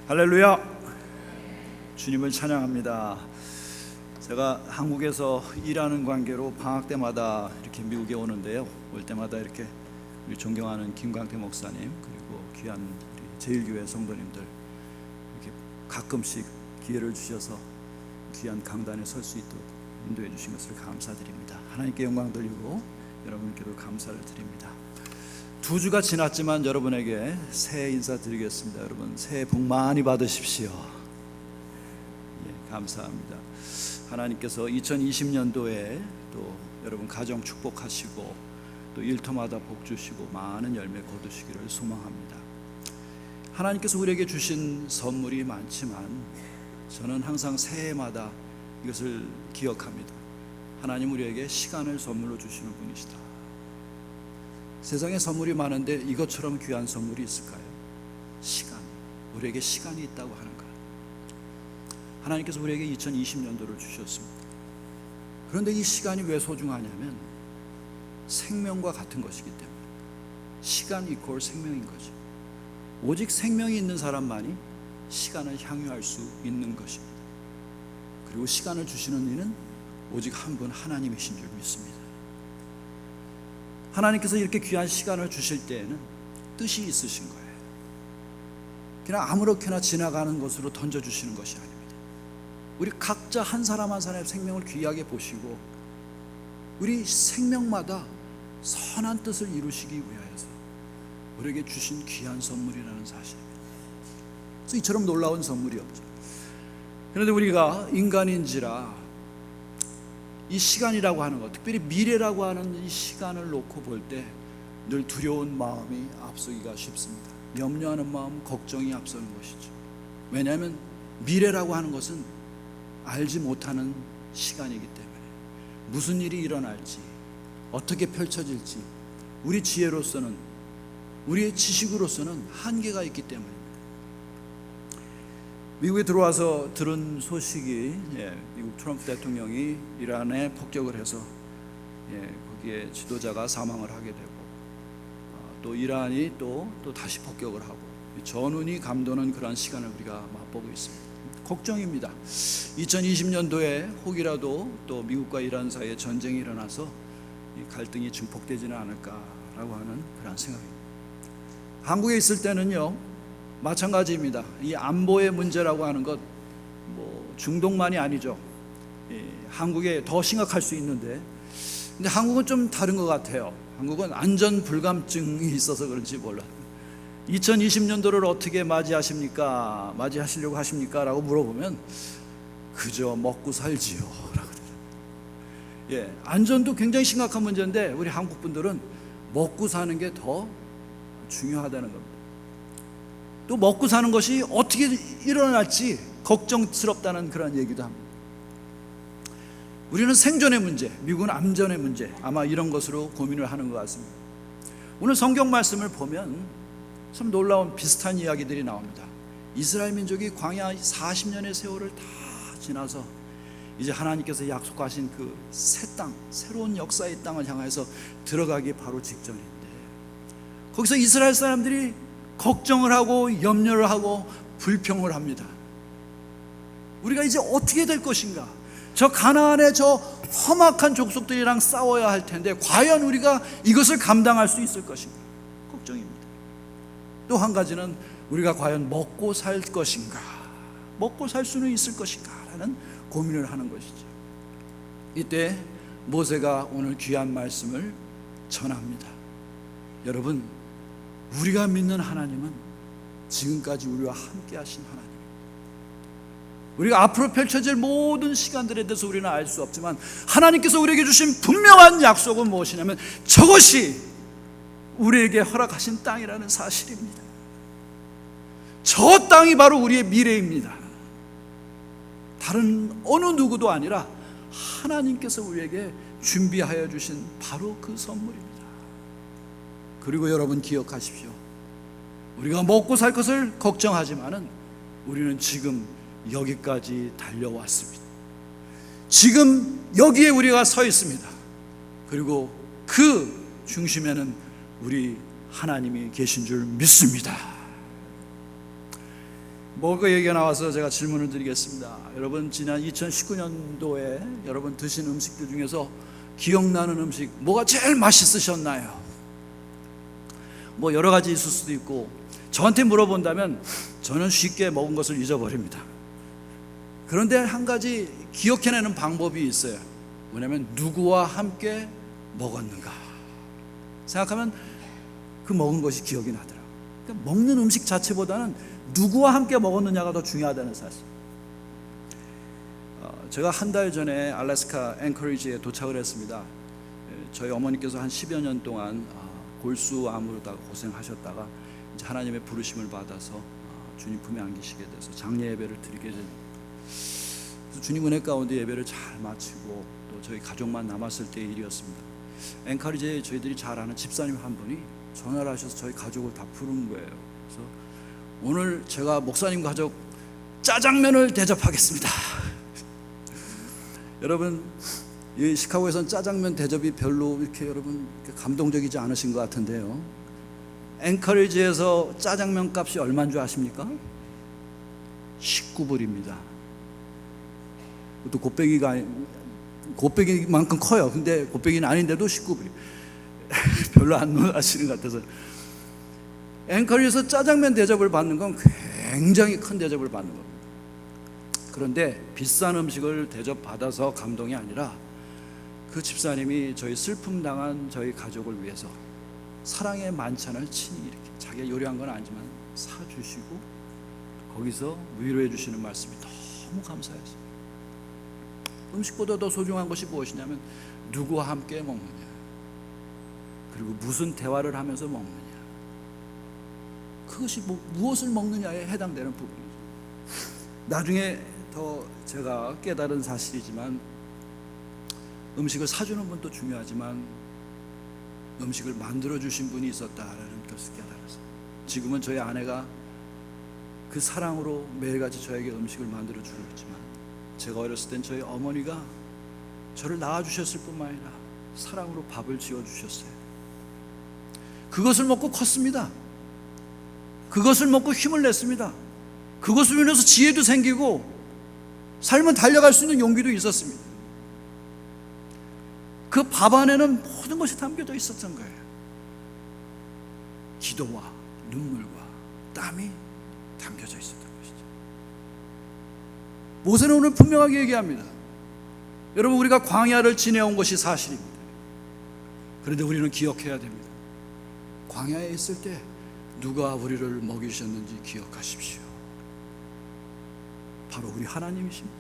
할렐루야. 주님을 찬양합니다. 제가 한국에서 일하는 관계로 방학 때마다 이렇게 미국에 오는데요, 올 때마다 이렇게 우리 존경하는 김광태 목사님 그리고 귀한 우리 제일교회 성도님들 이렇게 가끔씩 기회를 주셔서 귀한 강단에 설 수 있도록 인도해 주신 것을 감사드립니다. 하나님께 영광 돌리고 여러분께도 감사를 드립니다. 2주가 지났지만 여러분에게 새해 인사드리겠습니다. 여러분 새해 복 많이 받으십시오. 감사합니다. 하나님께서 2020년도에 또 여러분 가정 축복하시고 또 일터마다 복 주시고 많은 열매 거두시기를 소망합니다. 하나님께서 우리에게 주신 선물이 많지만 저는 항상 새해마다 이것을 기억합니다. 하나님 우리에게 시간을 선물로 주시는 분이시다. 세상에 선물이 많은데 이것처럼 귀한 선물이 있을까요? 시간. 우리에게 시간이 있다고 하는 것. 하나님께서 우리에게 2020년도를 주셨습니다. 그런데 이 시간이 왜 소중하냐면 생명과 같은 것이기 때문에. 시간 이퀄 생명인 거죠. 오직 생명이 있는 사람만이 시간을 향유할 수 있는 것입니다. 그리고 시간을 주시는 이는 오직 한 분 하나님이신 줄 믿습니다. 하나님께서 이렇게 귀한 시간을 주실 때에는 뜻이 있으신 거예요. 그냥 아무렇게나 지나가는 것으로 던져주시는 것이 아닙니다. 우리 각자 한 사람 한 사람의 생명을 귀하게 보시고 우리 생명마다 선한 뜻을 이루시기 위하여서 우리에게 주신 귀한 선물이라는 사실입니다. 그래서 이처럼 놀라운 선물이 없죠. 그런데 우리가 인간인지라 이 시간이라고 하는 것, 특별히 미래라고 하는 이 시간을 놓고 볼 때 늘 두려운 마음이 앞서기가 쉽습니다. 염려하는 마음, 걱정이 앞서는 것이죠. 왜냐하면 미래라고 하는 것은 알지 못하는 시간이기 때문에 무슨 일이 일어날지, 어떻게 펼쳐질지 우리 지혜로서는, 우리의 지식으로서는 한계가 있기 때문입니다. 미국에 들어와서 들은 소식이 미국 트럼프 대통령이 이란에 폭격을 해서 거기에 지도자가 사망을 하게 되고 또 이란이 또 다시 폭격을 하고 전운이 감도는 그런 시간을 우리가 맛보고 있습니다. 걱정입니다. 2020년도에 혹이라도 또 미국과 이란 사이에 전쟁이 일어나서 이 갈등이 증폭되지는 않을까라고 하는 그런 생각입니다. 한국에 있을 때는요 마찬가지입니다. 이 안보의 문제라고 하는 것 중동만이 아니죠. 한국에 더 심각할 수 있는데 근데 한국은 좀 다른 것 같아요. 한국은 안전 불감증이 있어서 그런지 몰라요. 2020년도를 어떻게 맞이하십니까? 맞이하시려고 하십니까? 라고 물어보면 그저 먹고 살지요 라고 그래요. 안전도 굉장히 심각한 문제인데 우리 한국 분들은 먹고 사는 게 더 중요하다는 겁니다. 또 먹고 사는 것이 어떻게 일어날지 걱정스럽다는 그런 얘기도 합니다. 우리는 생존의 문제, 미국은 안전의 문제, 아마 이런 것으로 고민을 하는 것 같습니다. 오늘 성경 말씀을 보면 참 놀라운 비슷한 이야기들이 나옵니다. 이스라엘 민족이 광야 40년의 세월을 다 지나서 이제 하나님께서 약속하신 그 새 땅, 새로운 역사의 땅을 향해서 들어가기 바로 직전인데 거기서 이스라엘 사람들이 걱정을 하고 염려를 하고 불평을 합니다. 우리가 이제 어떻게 될 것인가? 저 가나안의 저 험악한 족속들이랑 싸워야 할 텐데 과연 우리가 이것을 감당할 수 있을 것인가? 걱정입니다. 또 한 가지는 우리가 과연 먹고 살 것인가? 먹고 살 수는 있을 것인가? 라는 고민을 하는 것이죠. 이때 모세가 오늘 귀한 말씀을 전합니다. 여러분, 우리가 믿는 하나님은 지금까지 우리와 함께 하신 하나님입니다. 우리가 앞으로 펼쳐질 모든 시간들에 대해서 우리는 알 수 없지만 하나님께서 우리에게 주신 분명한 약속은 무엇이냐면 저것이 우리에게 허락하신 땅이라는 사실입니다. 저 땅이 바로 우리의 미래입니다. 다른 어느 누구도 아니라 하나님께서 우리에게 준비하여 주신 바로 그 선물입니다. 그리고 여러분 기억하십시오. 우리가 먹고 살 것을 걱정하지만은 우리는 지금 여기까지 달려왔습니다. 지금 여기에 우리가 서 있습니다. 그리고 그 중심에는 우리 하나님이 계신 줄 믿습니다. 먹을 얘기가 나와서 제가 질문을 드리겠습니다. 여러분, 지난 2019년도에 여러분 드신 음식들 중에서 기억나는 음식 뭐가 제일 맛있으셨나요? 뭐 여러 가지 있을 수도 있고, 저한테 물어본다면 저는 쉽게 먹은 것을 잊어버립니다. 그런데 한 가지 기억해내는 방법이 있어요. 뭐냐면 누구와 함께 먹었는가 생각하면 그 먹은 것이 기억이 나더라고요. 그러니까 먹는 음식 자체보다는 누구와 함께 먹었느냐가 더 중요하다는 사실. 제가 한 달 전에 알래스카 앵커리지에 도착을 했습니다. 저희 어머니께서 한 10여 년 동안 골수암으로다가 고생하셨다가 이제 하나님의 부르심을 받아서 주님 품에 안기시게 돼서 장례 예배를 드리게 됩니다. 그래서 주님 은혜 가운데 예배를 잘 마치고 또 저희 가족만 남았을 때의 일이었습니다. 앵커리지에 저희들이 잘 아는 집사님 한 분이 전화를 하셔서 저희 가족을 다 부른 거예요. 그래서 오늘 제가 목사님 가족 짜장면을 대접하겠습니다. 여러분, 이 시카고에선 짜장면 대접이 별로 이렇게 여러분 감동적이지 않으신 것 같은데요, 앵커리지에서 짜장면 값이 얼마인 줄 아십니까? 19불입니다. 또 곱빼기만큼 커요. 근데 곱빼기는 아닌데도 19불이 별로 안 놀라시는 것 같아서. 앵커리지에서 짜장면 대접을 받는 건 굉장히 큰 대접을 받는 겁니다. 그런데 비싼 음식을 대접받아서 감동이 아니라 그 집사님이 저희 슬픔 당한 저희 가족을 위해서 사랑의 만찬을 친히 이렇게 자기가 요리한 건 아니지만 사주시고 거기서 위로해 주시는 말씀이 너무 감사했어요. 음식보다 더 소중한 것이 무엇이냐면 누구와 함께 먹느냐, 그리고 무슨 대화를 하면서 먹느냐, 그것이 무엇을 먹느냐에 해당되는 부분이죠. 나중에 더 제가 깨달은 사실이지만 음식을 사주는 분도 중요하지만 음식을 만들어주신 분이 있었다라는 것을 깨달았어요. 지금은 저희 아내가 그 사랑으로 매일같이 저에게 음식을 만들어주고 있지만, 제가 어렸을 땐 저희 어머니가 저를 낳아주셨을 뿐만 아니라 사랑으로 밥을 지어주셨어요. 그것을 먹고 컸습니다. 그것을 먹고 힘을 냈습니다. 그것을 인해서 지혜도 생기고 삶은 달려갈 수 있는 용기도 있었습니다. 그 밥 안에는 모든 것이 담겨져 있었던 거예요. 기도와 눈물과 땀이 담겨져 있었던 것이죠. 모세는 오늘 분명하게 얘기합니다. 여러분, 우리가 광야를 지내온 것이 사실입니다. 그런데 우리는 기억해야 됩니다. 광야에 있을 때 누가 우리를 먹이셨는지 기억하십시오. 바로 우리 하나님이십니다.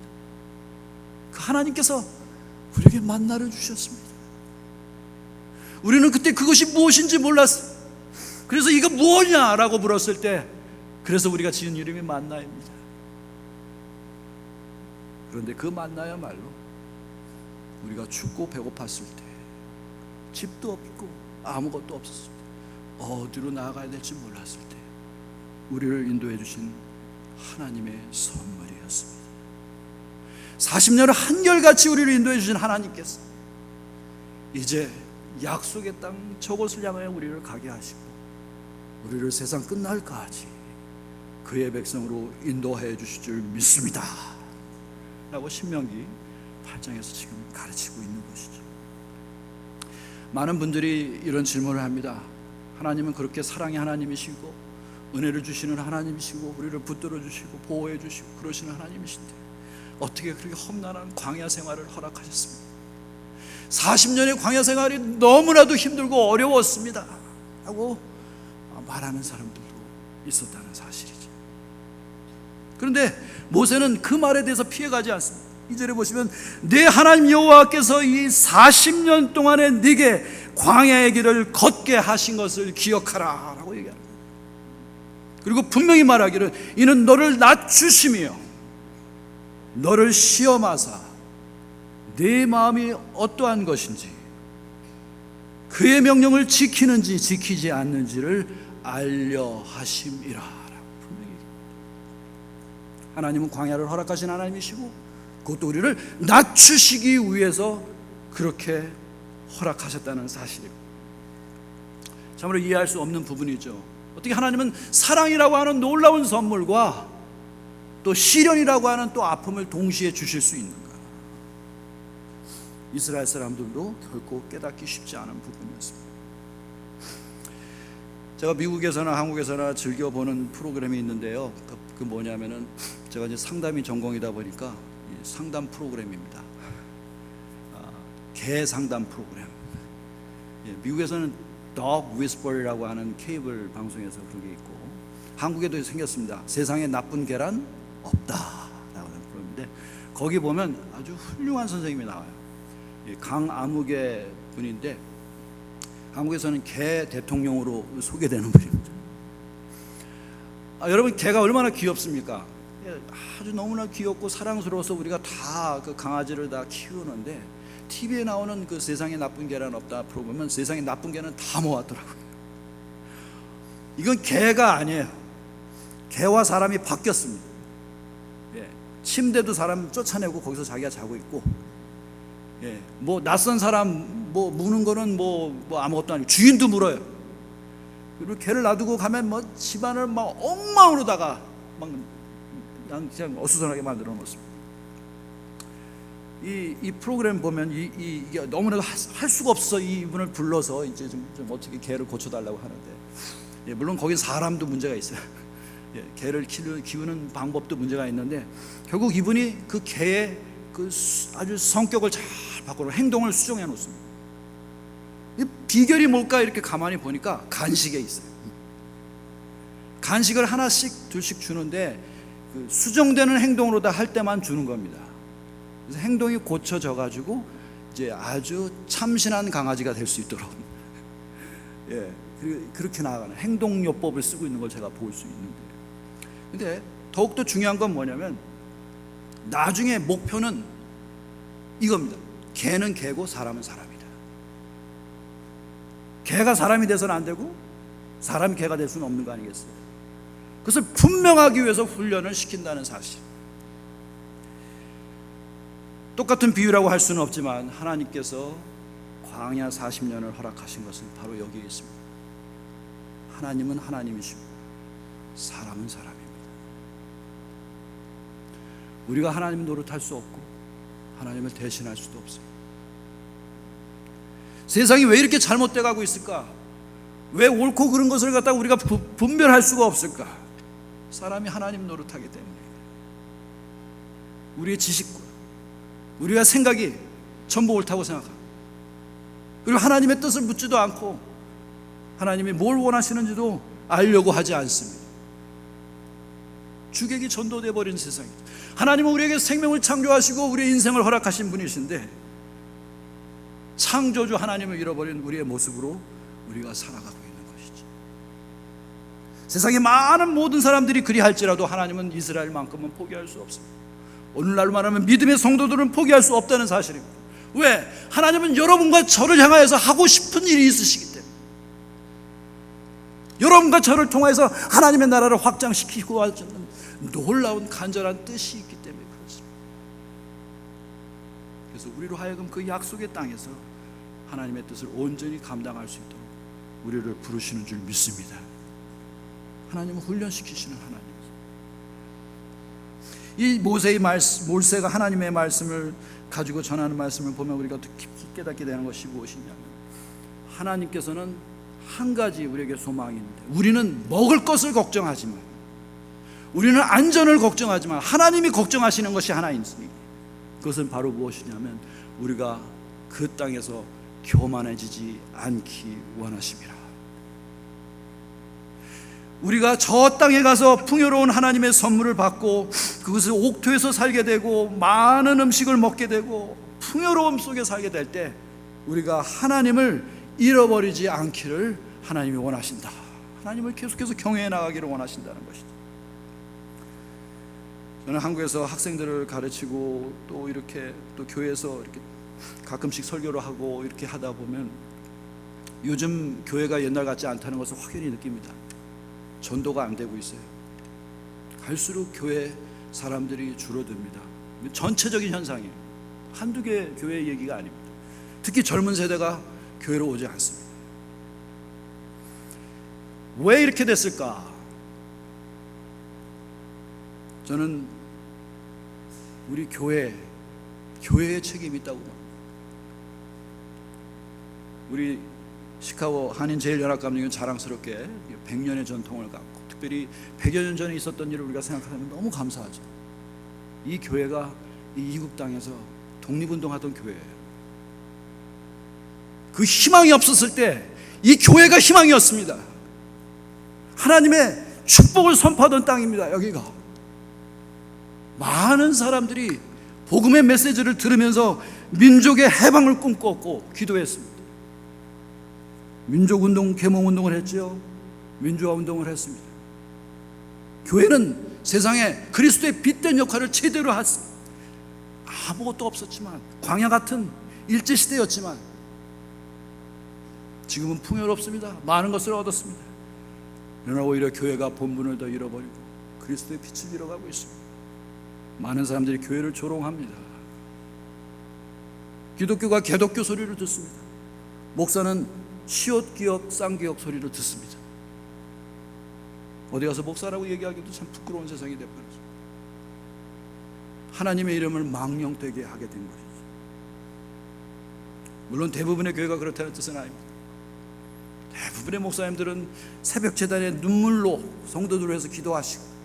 그 하나님께서 우리에게 만나를 주셨습니다. 우리는 그때 그것이 무엇인지 몰랐어요. 그래서 이거 뭐냐라고 물었을 때, 그래서 우리가 지은 이름이 만나입니다. 그런데 그 만나야말로 우리가 춥고 배고팠을 때, 집도 없고 아무것도 없었을 때, 어디로 나아가야 될지 몰랐을 때 우리를 인도해 주신 하나님의 선물이었습니다. 40년을 한결같이 우리를 인도해 주신 하나님께서 이제 약속의 땅 저곳을 향하여 우리를 가게 하시고 우리를 세상 끝날까지 그의 백성으로 인도해 주실 줄 믿습니다 라고 신명기 8장에서 지금 가르치고 있는 것이죠. 많은 분들이 이런 질문을 합니다. 하나님은 그렇게 사랑의 하나님이시고 은혜를 주시는 하나님이시고 우리를 붙들어 주시고 보호해 주시고 그러시는 하나님이신데 어떻게 그렇게 험난한 광야 생활을 허락하셨습니까? 40년의 광야 생활이 너무나도 힘들고 어려웠습니다 하고 말하는 사람들도 있었다는 사실이죠. 그런데 모세는 그 말에 대해서 피해가지 않습니다. 2절에 보시면 내 하나님 여호와께서 이 40년 동안에 네게 광야의 길을 걷게 하신 것을 기억하라 라고 얘기합니다. 그리고 분명히 말하기를 이는 너를 낮추시며 너를 시험하사 네 마음이 어떠한 것인지 그의 명령을 지키는지 지키지 않는지를 알려 하심이라. 분명히 하나님은 광야를 허락하신 하나님이시고 그것도 우리를 낮추시기 위해서 그렇게 허락하셨다는 사실입니다. 참으로 이해할 수 없는 부분이죠. 어떻게 하나님은 사랑이라고 하는 놀라운 선물과 또 시련이라고 하는 또 아픔을 동시에 주실 수 있는가? 이스라엘 사람들도 결코 깨닫기 쉽지 않은 부분이었습니다. 제가 미국에서나 한국에서나 즐겨보는 프로그램이 있는데요, 그 뭐냐면은 제가 이제 상담이 전공이다 보니까 상담 프로그램입니다. 개 상담 프로그램. 미국에서는 Dog Whisper이라고 하는 케이블 방송에서 그런 게 있고, 한국에도 생겼습니다. 세상에 나쁜 개란 없다라고 하는 프로그램인데, 거기 보면 아주 훌륭한 선생님이 나와요. 강아무개 분인데, 한국에서는 개 대통령으로 소개되는 분입니다. 여러분, 개가 얼마나 귀엽습니까? 아주 너무나 귀엽고 사랑스러워서 우리가 다 그 강아지를 다 키우는데, TV에 나오는 그 세상에 나쁜 개란 없다 프로그램은 세상에 나쁜 개는 다 모았더라고요. 이건 개가 아니에요. 개와 사람이 바뀌었습니다. 침대도 사람 쫓아내고 거기서 자기가 자고 있고, 뭐 낯선 사람 뭐 무는 거는 뭐 아무것도 아니고 주인도 물어요. 그리고 개를 놔두고 가면 뭐 집안을 막 엉망으로다가 막 그냥 어수선하게 만들어 놓습니다. 이 프로그램 보면 이게 너무나도 할 수가 없어 이분을 불러서 이제 좀 어떻게 개를 고쳐달라고 하는데, 물론 거기 사람도 문제가 있어요. 개를 키우는 방법도 문제가 있는데, 결국 이분이 그 개의 그 아주 성격을 잘 바꾸고 행동을 수정해 놓습니다. 이 비결이 뭘까 이렇게 가만히 보니까 간식에 있어요. 간식을 하나씩 둘씩 주는데 그 수정되는 행동으로 다 할 때만 주는 겁니다. 그래서 행동이 고쳐져 가지고 이제 아주 참신한 강아지가 될 수 있도록 그렇게 나아가는 행동요법을 쓰고 있는 걸 제가 볼 수 있는데, 근데 더욱더 중요한 건 뭐냐면 나중에 목표는 이겁니다. 개는 개고 사람은 사람이다. 개가 사람이 돼서는 안 되고 사람이 개가 될 수는 없는 거 아니겠어요? 그것을 분명하기 위해서 훈련을 시킨다는 사실. 똑같은 비유라고 할 수는 없지만 하나님께서 광야 40년을 허락하신 것은 바로 여기에 있습니다. 하나님은 하나님이시고 사람은 사람입니다. 우리가 하나님 노릇할 수 없고 하나님을 대신할 수도 없어요. 세상이 왜 이렇게 잘못돼 가고 있을까? 왜 옳고 그른 것을 갖다가 우리가 분별할 수가 없을까? 사람이 하나님 노릇하기 때문에. 우리의 지식과 우리가 생각이 전부 옳다고 생각합니다. 그리고 하나님의 뜻을 묻지도 않고 하나님이 뭘 원하시는지도 알려고 하지 않습니다. 주객이 전도돼 버린 세상입니다. 하나님은 우리에게 생명을 창조하시고 우리의 인생을 허락하신 분이신데, 창조주 하나님을 잃어버린 우리의 모습으로 우리가 살아가고 있는 것이죠. 세상의 많은 모든 사람들이 그리할지라도 하나님은 이스라엘만큼은 포기할 수 없습니다. 오늘날로 말하면 믿음의 성도들은 포기할 수 없다는 사실입니다. 왜? 하나님은 여러분과 저를 향하여서 하고 싶은 일이 있으시기 때문에, 여러분과 저를 통해서 하나님의 나라를 확장시키고 하시는 놀라운 간절한 뜻이 있기 때문에 그렇습니다. 그래서 우리로 하여금 그 약속의 땅에서 하나님의 뜻을 온전히 감당할 수 있도록 우리를 부르시는 줄 믿습니다. 하나님은 훈련시키시는 하나님이죠. 이 모세가 하나님의 말씀을 가지고 전하는 말씀을 보면 우리가 더 깊이 깨닫게 되는 것이 무엇이냐면, 하나님께서는 한 가지 우리에게 소망이 있는데, 우리는 먹을 것을 걱정하지만, 우리는 안전을 걱정하지만 하나님이 걱정하시는 것이 하나 있습니다. 그것은 바로 무엇이냐면 우리가 그 땅에서 교만해지지 않기 원하심이라. 우리가 저 땅에 가서 풍요로운 하나님의 선물을 받고 그것을 옥토에서 살게 되고 많은 음식을 먹게 되고 풍요로움 속에 살게 될 때 우리가 하나님을 잃어버리지 않기를 하나님이 원하신다. 하나님을 계속해서 경외해 나가기를 원하신다는 것이죠. 저는 한국에서 학생들을 가르치고 또 이렇게 또 교회에서 이렇게 가끔씩 설교를 하고 이렇게 하다 보면 요즘 교회가 옛날 같지 않다는 것을 확연히 느낍니다. 전도가 안 되고 있어요. 갈수록 교회 사람들이 줄어듭니다. 전체적인 현상이에요. 한두 개 교회 얘기가 아닙니다. 특히 젊은 세대가 교회로 오지 않습니다. 왜 이렇게 됐을까? 저는 우리 교회의 책임이 있다고 봅니다. 우리 시카고 한인제일연합감리교는 자랑스럽게 100년의 전통을 갖고 특별히 100여 년 전에 있었던 일을 우리가 생각하면 너무 감사하죠. 이 교회가 이 이국 땅에서 독립운동하던 교회예요. 그 희망이 없었을 때 이 교회가 희망이었습니다. 하나님의 축복을 선포하던 땅입니다. 여기가 많은 사람들이 복음의 메시지를 들으면서 민족의 해방을 꿈꿨고 기도했습니다. 민족운동, 계몽운동을 했죠. 민주화운동을 했습니다. 교회는 세상에 그리스도의 빛된 역할을 제대로 했습니다. 아무것도 없었지만, 광야 같은 일제시대였지만 지금은 풍요롭습니다. 많은 것을 얻었습니다. 그러나 오히려 교회가 본분을 더 잃어버리고 그리스도의 빛을 잃어가고 있습니다. 많은 사람들이 교회를 조롱합니다. 기독교가 개독교 소리를 듣습니다. 목사는 시옷기역 쌍기역 소리를 듣습니다. 어디 가서 목사라고 얘기하기도 참 부끄러운 세상이 되어버렸습니다. 하나님의 이름을 망령되게 하게 된 것이죠. 물론 대부분의 교회가 그렇다는 뜻은 아닙니다. 대부분의 목사님들은 새벽 제단에 눈물로 성도들을 위해서 기도하시고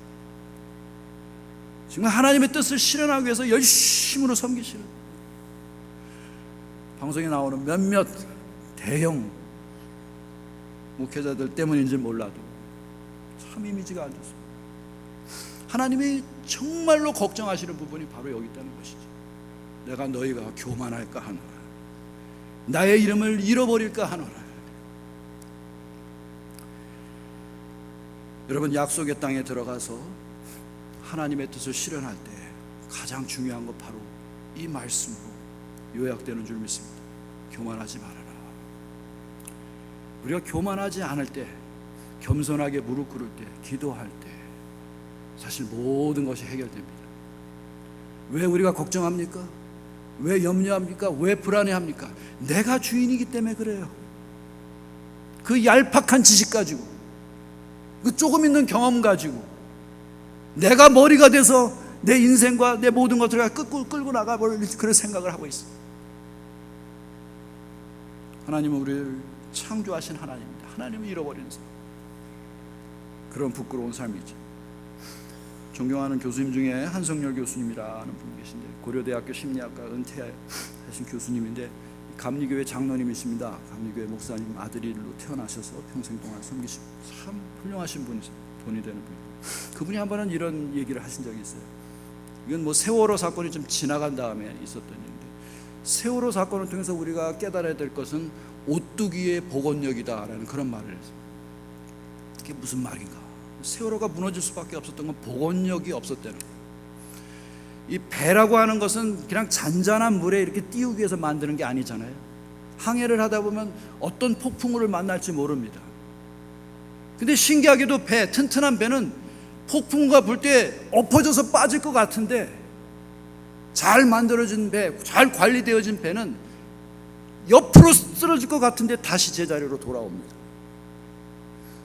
지금 하나님의 뜻을 실현하기 위해서 열심으로 섬기시는, 방송에 나오는 몇몇 대형 목회자들 때문인지 몰라도 참 이미지가 안 좋습니다. 하나님이 정말로 걱정하시는 부분이 바로 여기 있다는 것이죠. 내가 너희가 교만할까 하노라, 나의 이름을 잃어버릴까 하노라. 여러분, 약속의 땅에 들어가서 하나님의 뜻을 실현할 때 가장 중요한 것 바로 이 말씀으로 요약되는 줄 믿습니다. 교만하지 말아라. 우리가 교만하지 않을 때, 겸손하게 무릎 꿇을 때, 기도할 때 사실 모든 것이 해결됩니다. 왜 우리가 걱정합니까? 왜 염려합니까? 왜 불안해합니까? 내가 주인이기 때문에 그래요. 그 얄팍한 지식 가지고, 그 조금 있는 경험 가지고 내가 머리가 돼서 내 인생과 내 모든 것들을 끌고 나가버릴 그런 생각을 하고 있어요. 하나님은 우리를 창조하신 하나님입니다. 하나님을 잃어버리는 삶, 그런 부끄러운 삶이죠. 존경하는 교수님 중에 한성열 교수님이라는 분이 계신데, 고려대학교 심리학과 은퇴하신 교수님인데 감리교회 장로님이십니다. 감리교회 목사님 아들로 태어나셔서 평생 동안 섬기시고 참 훌륭하신 분이 되는 분이에요. 그분이 한 번은 이런 얘기를 하신 적이 있어요. 이건 뭐 세월호 사건이 좀 지나간 다음에 있었던 일인데, 세월호 사건을 통해서 우리가 깨달아야 될 것은 오뚜기의 복원력이다라는 그런 말을 했어요. 그게 무슨 말인가? 세월호가 무너질 수밖에 없었던 건 복원력이 없었다는 거예요. 이 배라고 하는 것은 그냥 잔잔한 물에 이렇게 띄우기 위해서 만드는 게 아니잖아요. 항해를 하다 보면 어떤 폭풍우를 만날지 모릅니다. 근데 신기하게도 튼튼한 배는 폭풍우가 불 때 엎어져서 빠질 것 같은데, 잘 만들어진 배, 잘 관리되어진 배는 옆으로 쓰러질 것 같은데 다시 제자리로 돌아옵니다.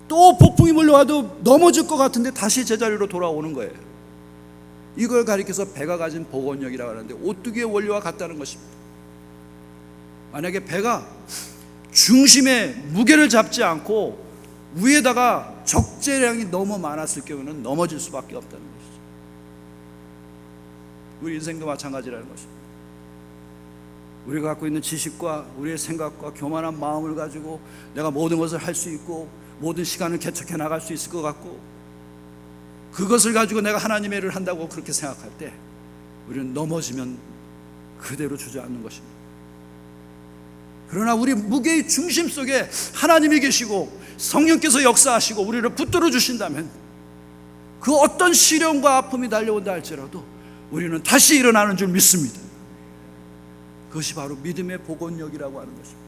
또 폭풍이 몰려와도 넘어질 것 같은데 다시 제자리로 돌아오는 거예요. 이걸 가리켜서 배가 가진 복원력이라고 하는데, 오뚜기의 원리와 같다는 것입니다. 만약에 배가 중심에 무게를 잡지 않고 위에다가 적재량이 너무 많았을 경우는 넘어질 수밖에 없다는 것이죠. 우리 인생도 마찬가지라는 것입니다. 우리가 갖고 있는 지식과 우리의 생각과 교만한 마음을 가지고 내가 모든 것을 할 수 있고 모든 시간을 개척해 나갈 수 있을 것 같고, 그것을 가지고 내가 하나님의 일을 한다고 그렇게 생각할 때 우리는 넘어지면 그대로 주저앉는 것입니다. 그러나 우리 무게의 중심 속에 하나님이 계시고 성령께서 역사하시고 우리를 붙들어 주신다면, 그 어떤 시련과 아픔이 달려온다 할지라도 우리는 다시 일어나는 줄 믿습니다. 그것이 바로 믿음의 복원력이라고 하는 것입니다.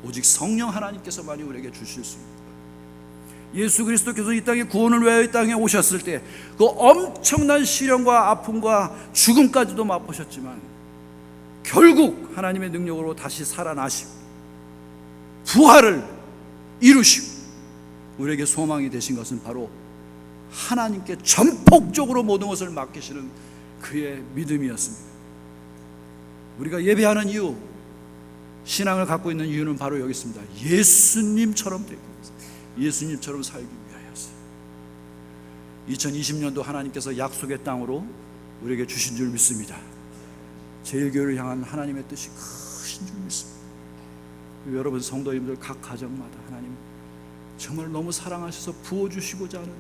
오직 성령 하나님께서만이 우리에게 주실 수 있습니다. 예수 그리스도께서 이 땅에 구원을 위하여 이 땅에 오셨을 때 그 엄청난 시련과 아픔과 죽음까지도 맛보셨지만 결국 하나님의 능력으로 다시 살아나시고 부활을 이루시고 우리에게 소망이 되신 것은 바로 하나님께 전폭적으로 모든 것을 맡기시는 그의 믿음이었습니다. 우리가 예배하는 이유, 신앙을 갖고 있는 이유는 바로 여기 있습니다. 예수님처럼 되기 위해서, 예수님처럼 살기 위하여서. 2020년도 하나님께서 약속의 땅으로 우리에게 주신 줄 믿습니다. 제일교회를 향한 하나님의 뜻이 크신 줄 믿습니다. 여러분 성도님들 각 가정마다 하나님 정말 너무 사랑하셔서 부어주시고자 하는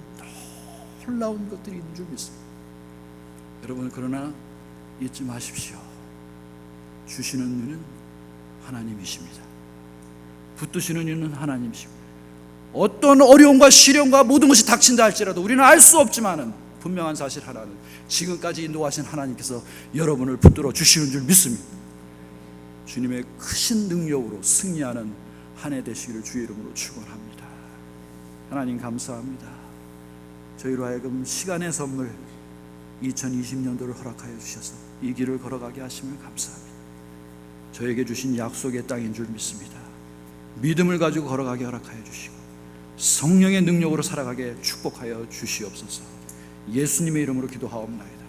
놀라운 것들이 있는 줄 믿습니다. 여러분 그러나 잊지 마십시오. 주시는 이는 하나님이십니다. 붙드시는 이는 하나님이시고, 어떤 어려움과 시련과 모든 것이 닥친다 할지라도 우리는 알 수 없지만은 분명한 사실 하나는, 지금까지 인도하신 하나님께서 여러분을 붙들어 주시는 줄 믿습니다. 주님의 크신 능력으로 승리하는 한 해 되시기를 주의 이름으로 축원합니다. 하나님 감사합니다. 저희로 하여금 시간의 선물 2020년도를 허락하여 주셔서 이 길을 걸어가게 하시면 감사합니다. 저에게 주신 약속의 땅인 줄 믿습니다. 믿음을 가지고 걸어가게 허락하여 주시고 성령의 능력으로 살아가게 축복하여 주시옵소서. 예수님의 이름으로 기도하옵나이다.